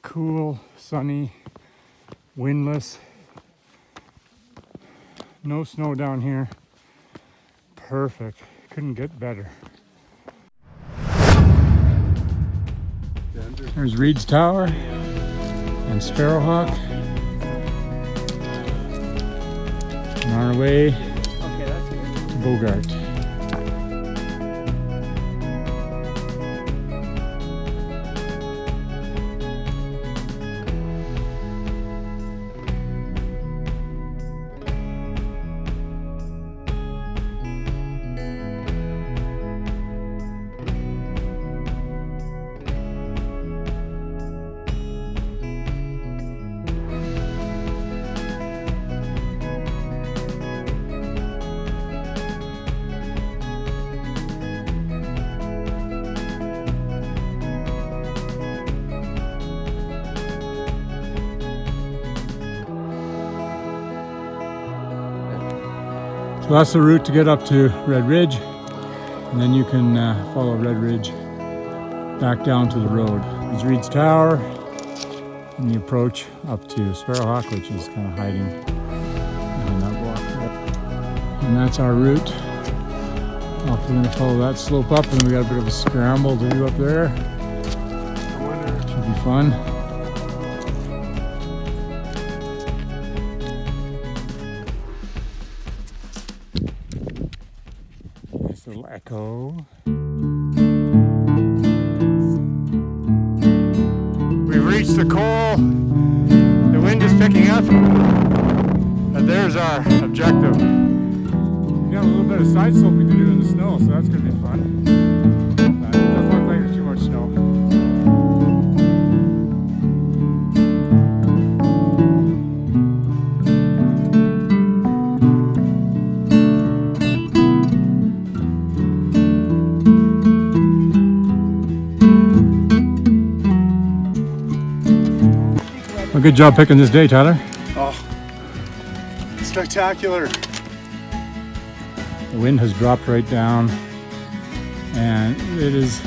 cool, sunny, windless. No snow down here. Perfect. Couldn't get better. There's Reed's Tower and Sparrowhawk. On our way to Bogart. So that's the route to get up to Red Ridge, and then you can follow Red Ridge back down to the road. There's Reed's Tower and the approach up to Sparrowhawk, which is kind of hiding behind that block. And that's our route. We're going to follow that slope up, and we got a bit of a scramble to do up there. Should be fun. Little echo. We've reached the col. The wind is picking up. And there's our objective. We got a little bit of side sloping to do in the snow, so that's going to be fun. But it doesn't look like there's too much snow. Well, good job picking this day, Tyler. Oh, spectacular. The wind has dropped right down, and it has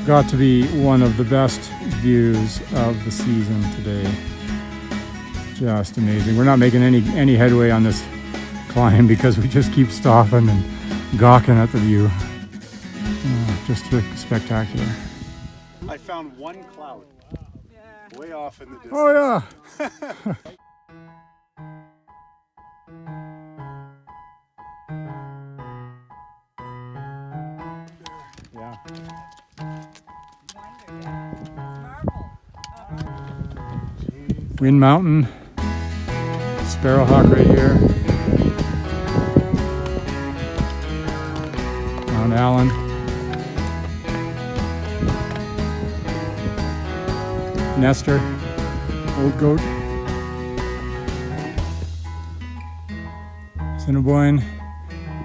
got to be one of the best views of the season today. Just amazing. We're not making any headway on this climb because we just keep stopping and gawking at the view. Just spectacular. I found one cloud. Way off in the distance. Oh yeah. Yeah. Wind Mountain, Sparrowhawk right here. Mount Allen. Nestor, Old Goat, Cinnabon,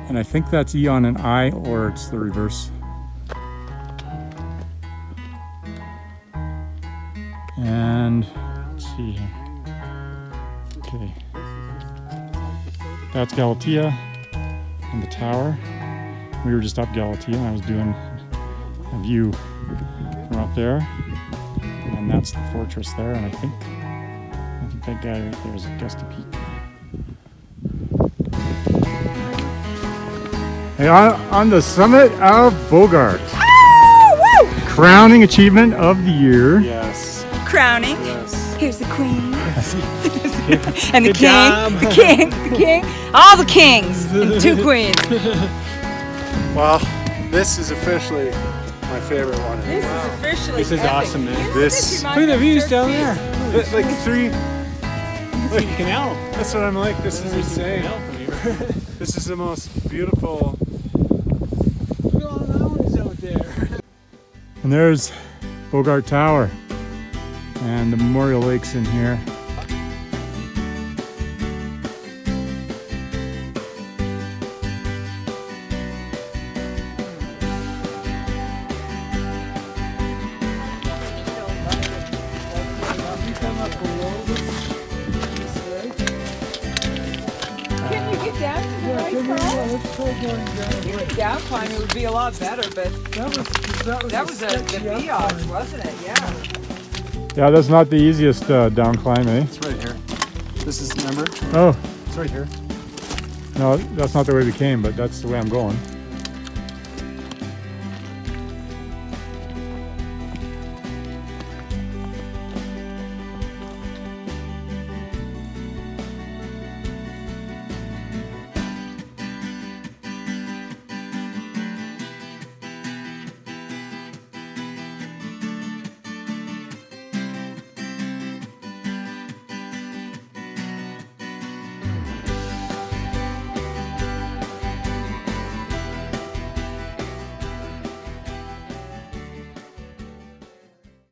and I think that's E on an I, or it's the reverse. And let's see here. Okay, that's Galatea and the tower. We were just up Galatea, and I was doing a view from up there. And that's the fortress there, and I think that guy right there is a Gusty Peak. Hey, on the summit of Bogart. Oh, woo! Crowning achievement of the year. Yes. Crowning. Yes. Here's the queen. And the Good king. job. The king. The king. All the kings and 2 queens. Well, this is officially my favorite one. This is officially This is epic. awesome, man. You know, This- reminds Look at me the of views Surf down City. there. Like three. Look, you can out. That's what I'm like. This is insane. This is the most beautiful. Look at all the mountains out there. And there's Bogart Tower and the Memorial Lakes in here. Can you get down to the right side? Even down climb it would be a lot better, but that was the V-off, wasn't it? Yeah. Yeah, that's not the easiest down climb, eh? It's right here. This is, remember? Oh, It's right here. no, that's not the way we came, but that's the way I'm going.